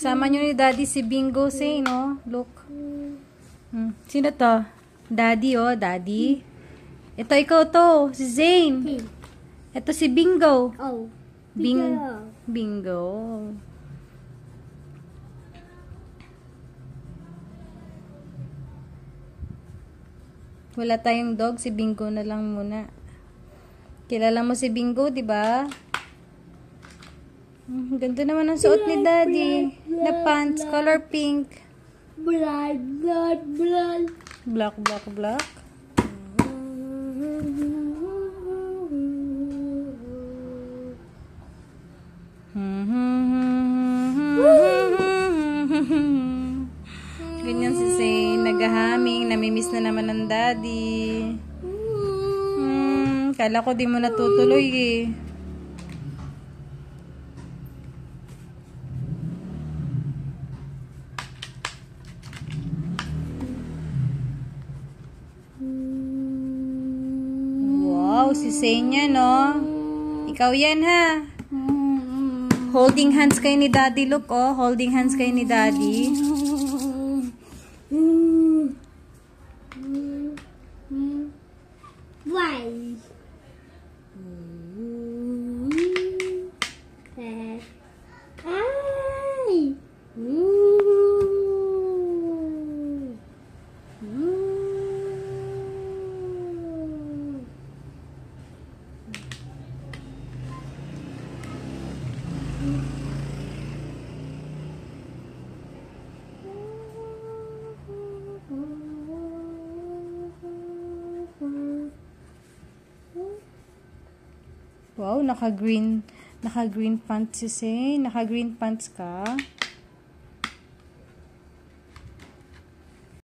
Kasama nyo ni Daddy si Bingo, say, no? Look. Sino to? Daddy, oh. Daddy. Ito, ikaw to. Si Zane. Ito si Bingo. Oh. Bingo. Wala tayong dog. Si Bingo na lang muna. Kilala mo si Bingo, di ba? Ganda naman ang suot ni Daddy. Na pants, color pink. Black. Black. Ganyan si Zane. Naghahaming. Namimiss na naman ng Daddy. Kala ko di mo natutuloy eh. Wow, si Zane yan, no? Ikaw yan, ha? Holding hands kayo ni Daddy, look, oh. Holding hands kayo ni Daddy. Why? Ay! Wow, naka-green pants si Zane. Naka-green pants ka.